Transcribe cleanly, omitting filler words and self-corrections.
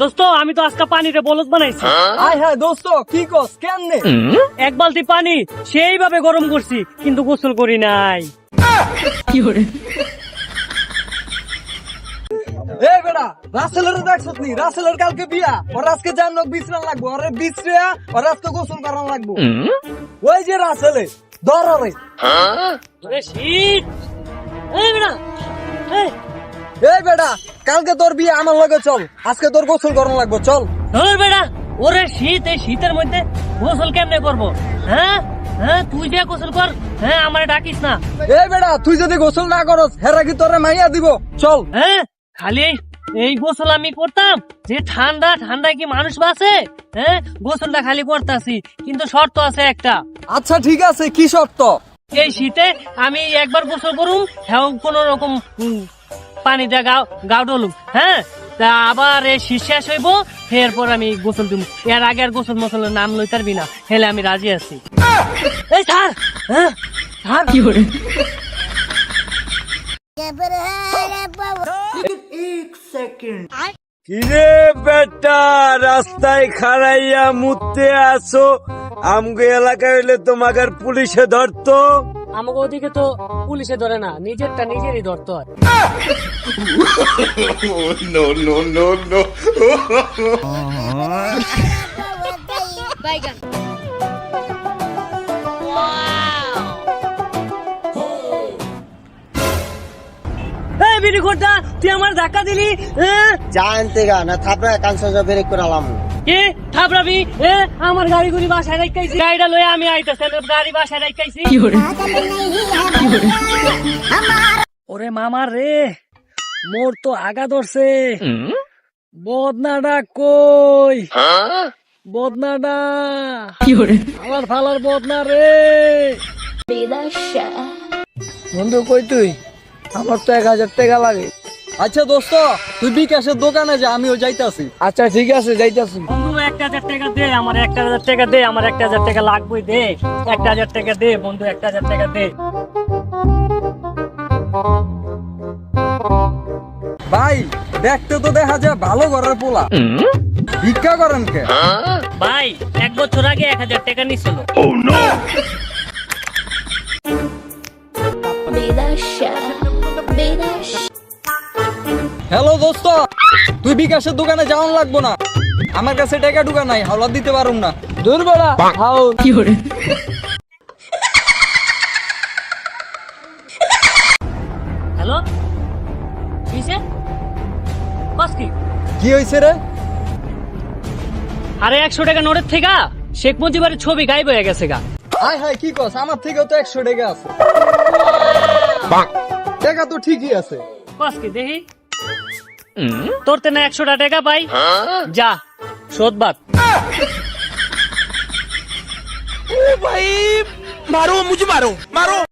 দোস্ত আমি তো আজকে পানিতে বলদ বানাইছি। আয় হ্যাঁ দোস্ত কি কস কেমনে? এক বালতি পানি সেইভাবে গরম করছি কিন্তু গোসল করি নাই। এ বেড়া রাসেলের দেখছত নি? রাসেলের কালকে বিয়া, ওর আজকে জানো বিশ্রাম লাগবো, ওরে বিশ্রিয়া ওর আজকে গোসল করানো লাগবো। ওই যে রাসেলে ধর রে। ওরে শীত। এই বেটা, এই এই বেড়া কালকে তোর বিয়ে আমার লগে চল, আজকে তোর গোসল করানো লাগবো চল। ধর বেটা, ওরে শীত, এই শীতের মধ্যে গোসল কেমনে করবো? হ্যাঁ হ্যাঁ, তুই যা গোসল কর, হ্যাঁ আমারে ডাকিস না। এই বেড়া তুই যদি গোসল না করস হেরা কি তোরে মাইয়া দিব? চল। হ্যাঁ খালি এই গোসল আমি করতাম, যে ঠান্ডা ঠান্ডায় কি মানুষ বাঁচে? হ্যাঁ গোসলটা খালি করতাছি, কিন্তু শর্ত আছে একটা। আচ্ছা ঠিক আছে, কি শর্ত? এই শীতে আমি একবার গোসল করুম, হ্যাঁ কোন রকম পানিতে গাও ডলুম, হ্যাঁ তা আবার এই শীত শেষ হইব, এরপর আমি গোসল দিব। এর আগে আর গোসল মসলের নাম লই পারবি না, হেলে আমি রাজি আছি। এই স্যার, হ্যাঁ স্যার কি করে? কিরে বেটা, রাস্তায় খাড়াইয়া মুতে আসো? আমগো এলাকায় হইলে তোমাকে পুলিশে ধরতো। আমাকে ওদিকে তো পুলিশে ধরে না, নিজেরটা নিজেরই ধরতে হয়। এই বিড়ি খোরটা, তুই আমার ধাক্কা দিলি, জানতে গা না থাপড়া কানসা ব্রেক করালাম। কে থাপড়াবি? আমার গাড়ি গুড়ি বাসায় রাখাইছি, গাড়িটা লয়ে আমি আইতাছি, গাড়ি বাসায় রাখাইছি। ওরে মামার রে, মোর তো আগা ধরছে। বদনাটা কই? বদনাটা আমার ফালার বদনা রে। বন্ধু কই তুই? আমার তো 1000 টাকা লাগে। আচ্ছা দোস্ত তুই বিকাশের দোকানে যা, আমিও যাইতাছি। আচ্ছা ঠিক আছে যাইতাছি। বন্ধু 1000 টাকা দে, আমার 1000 টাকা দে, আমার 1000 টাকা লাগবেই, দে 1000 টাকা দে বন্ধু, 1000 টাকা দে। ভাই দেখতে তো দেখা যায় ভালো ঘরের পোলা, ভিক্ষা করেন কে? ভাই 1 বছর আগে 1000 টাকা নিছিল। হ্যালো দোস্ত, তুই বিকাশের দোকানে যাওয়ান লাগবো না, আমার কাছে টাকা ঢুকা নাই, হাওলা দিতে পারুম না। দূর বেড়া হাউল কি করে? হ্যালো, কিসে কস কি? কি হইছে রে? আরে 100 টাকা নোটের থেকে শেখ মুজিবের ছবি গায়েব হয়ে গেছে গা। হাই হাই কি কস? আমার থেকেও তো 100 টাকা আছে। টাকা তো ঠিকই আছে। কস কি দেখি? তোর তে না 100 টাকা পাই, যা শোধ বাদ। भाई मारो मुझे, मारो मारो।